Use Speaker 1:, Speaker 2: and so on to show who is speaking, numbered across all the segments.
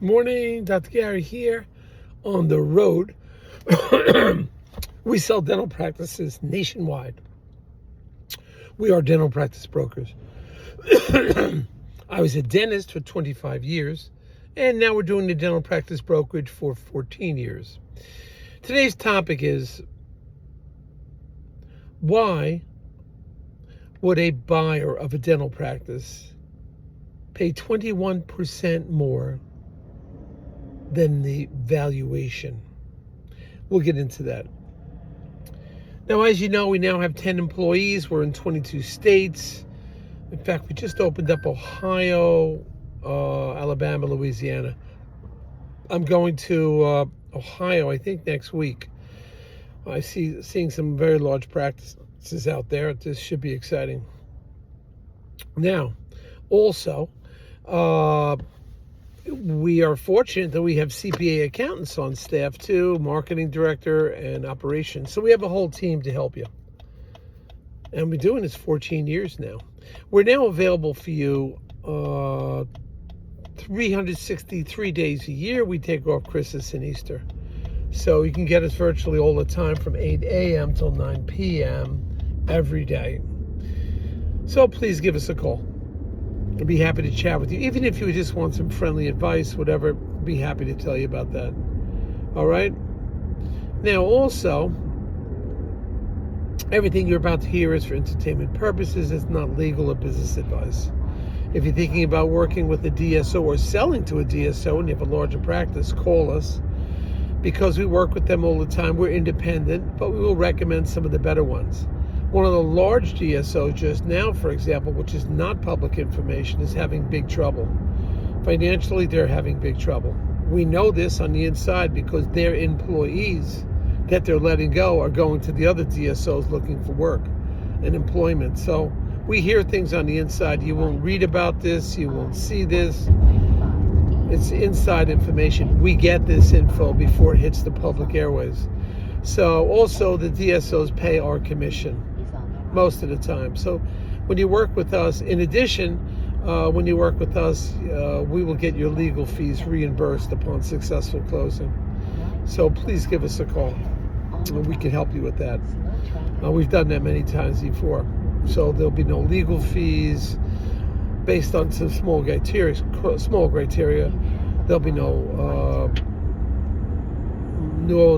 Speaker 1: Morning, Dr. Gary here on the road. We sell dental practices nationwide. We are dental practice brokers. I was a dentist for 25 years, and now we're doing the dental practice brokerage for 14 years. Today's topic is, why would a buyer of a dental practice pay 21% more than the valuation? We'll get into that. Now, as you know, we now have 10 employees. We're in 22 states. In fact, we just opened up Ohio, Alabama, Louisiana. I'm going to Ohio, I think, next week. I seeing some very large practices out there. This should be exciting. Now, also, we are fortunate that we have CPA accountants on staff too, marketing director and operations. So we have a whole team to help you. And we're doing this 14 years now. We're now available for you 363 days a year. We take off Christmas and Easter. So you can get us virtually all the time from 8 a.m. till 9 p.m. every day. So please give us a call. I'd be happy to chat with you. Even if you just want some friendly advice, whatever, be happy to tell you about that. All right? Now, also, everything you're about to hear is for entertainment purposes. It's not legal or business advice. If you're thinking about working with a DSO or selling to a DSO and you have a larger practice, call us. Because we work with them all the time. We're independent, but we will recommend some of the better ones. One of the large DSOs just now, for example, which is not public information, is having big trouble. Financially, they're having big trouble. We know this on the inside because their employees that they're letting go are going to the other DSOs looking for work and employment. So we hear things on the inside. You won't read about this. You won't see this. It's inside information. We get this info before it hits the public airways. So also the DSOs pay our commission most of the time. So when you work with us, in addition, when you work with us, we will get your legal fees reimbursed upon successful closing. So please give us a call. We can help you with that. We've done that many times before. So there'll be no legal fees based on some small criteria. There'll be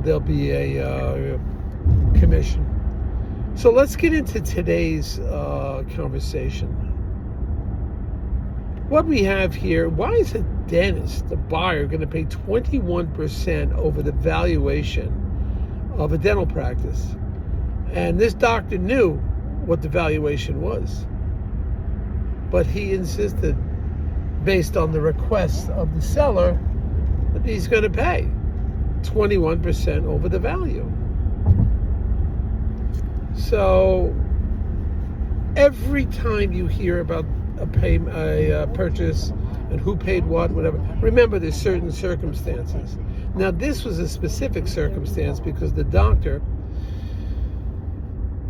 Speaker 1: there'll be a commission. So let's get into today's conversation. What we have here, why is a dentist, a buyer, going to pay 21% over the valuation of a dental practice? And this doctor knew what the valuation was, but he insisted, based on the request of the seller, that he's going to pay 21% over the value. So every time you hear about a purchase and who paid what, whatever, remember there's certain circumstances. Now this was a specific circumstance because the doctor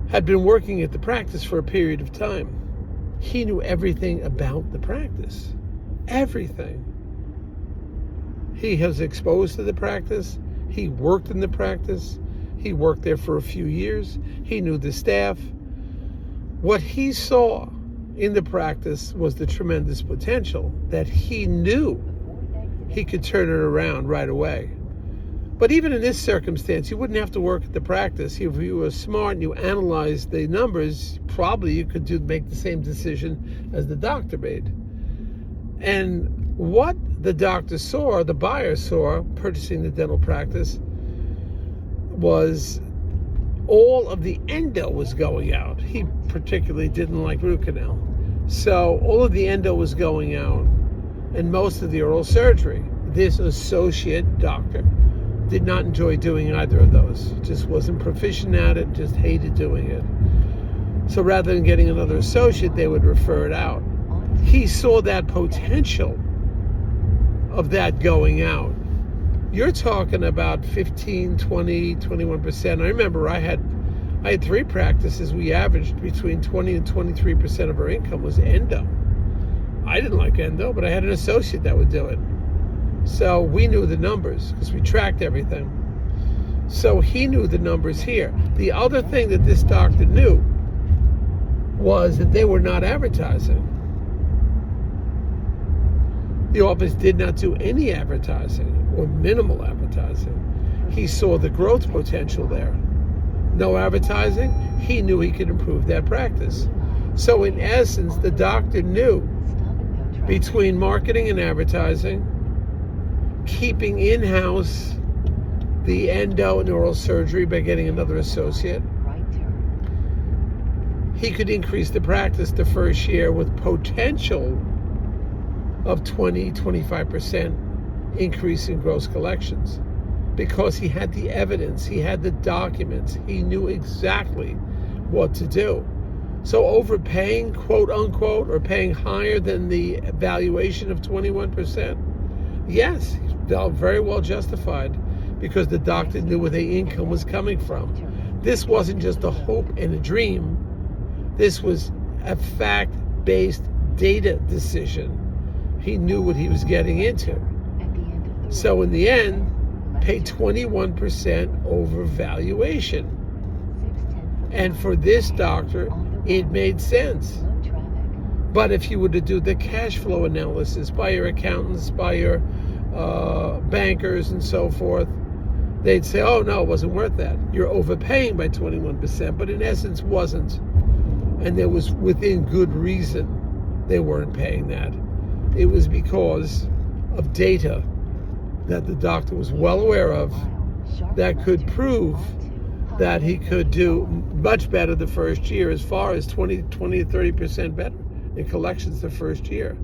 Speaker 1: had been working at the practice for a period of time. He knew everything about the practice. Everything. He was exposed to the practice. He worked in the practice. He worked there for a few years. He knew the staff. What he saw in the practice was the tremendous potential that he knew he could turn it around right away. But even in this circumstance, you wouldn't have to work at the practice. If you were smart and you analyzed the numbers, probably you could make the same decision as the doctor made. And what the doctor saw, the buyer saw, purchasing the dental practice, was all of the endo was going out. He particularly didn't like root canal. So all of the endo was going out and most of the oral surgery. This associate doctor did not enjoy doing either of those. Just wasn't proficient at it, just hated doing it. So rather than getting another associate, they would refer it out. He saw that potential of that going out. You're talking about 15, 20, 21%. I remember I had 3 practices. We averaged between 20 and 23% of our income was endo. I didn't like endo, but I had an associate that would do it. So we knew the numbers because we tracked everything. So he knew the numbers here. The other thing that this doctor knew was that they were not advertising. The office did not do any advertising or minimal advertising. He saw the growth potential there. No advertising, he knew he could improve that practice. So in essence, the doctor knew between marketing and advertising, keeping in-house the endo and oral surgery by getting another associate, he could increase the practice the first year with potential of 20-25% increase in gross collections, because he had the evidence, he had the documents, he knew exactly what to do. So overpaying, quote unquote, or paying higher than the valuation of 21%, yes, felt very well justified, because the doctor knew where the income was coming from. This wasn't just a hope and a dream. This was a fact-based data decision. He knew what he was getting into. So in the end, paid 21% over valuation. And for this doctor, it made sense. But if you were to do the cash flow analysis by your accountants, by your bankers and so forth, they'd say, oh no, it wasn't worth that. You're overpaying by 21%, but in essence wasn't. And there was within good reason they weren't paying that. It was because of data that the doctor was well aware of that could prove that he could do much better the first year, as far as 20 to 30% better in collections the first year.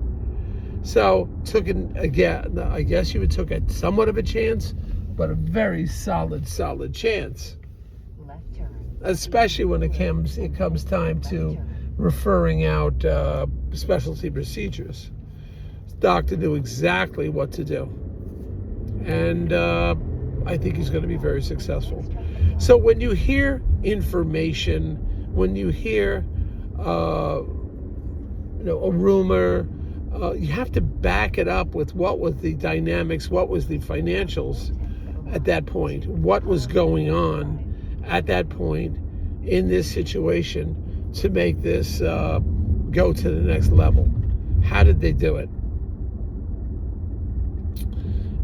Speaker 1: So took it again, I guess you would took a somewhat of a chance, but a very solid chance. Especially when it comes time to referring out specialty procedures. The doctor knew exactly what to do. And I think he's going to be very successful. So when you hear information, when you hear a rumor, you have to back it up with what was the dynamics, what was the financials at that point, what was going on at that point in this situation to make this go to the next level. How did they do it?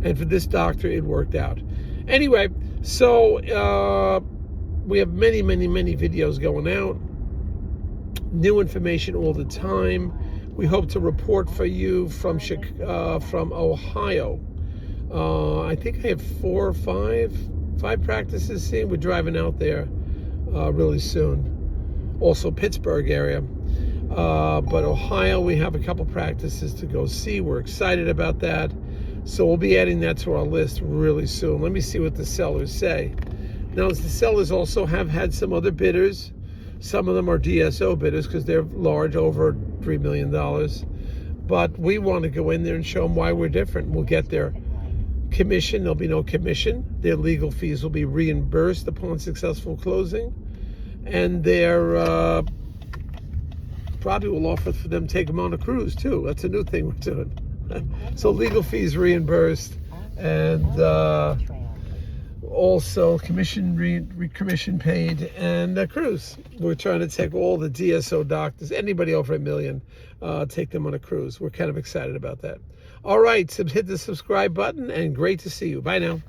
Speaker 1: And for this doctor, it worked out. Anyway, so we have many videos going out. New information all the time. We hope to report for you from Ohio. I think I have 4 or 5 practices seen. We're driving out there really soon. Also Pittsburgh area. But Ohio, we have a couple practices to go see. We're excited about that. So we'll be adding that to our list really soon. Let me see what the sellers say. Now, the sellers also have had some other bidders. Some of them are DSO bidders because they're large, over $3 million. But we want to go in there and show them why we're different. We'll get their commission. There'll be no commission. Their legal fees will be reimbursed upon successful closing. And their probably will offer for them to take them on a cruise too. That's a new thing we're doing. So legal fees reimbursed, and also commission paid, and a cruise. We're trying to take all the DSO doctors, anybody over $1 million, take them on a cruise. We're kind of excited about that. All right, so hit the subscribe button, and great to see you. Bye now.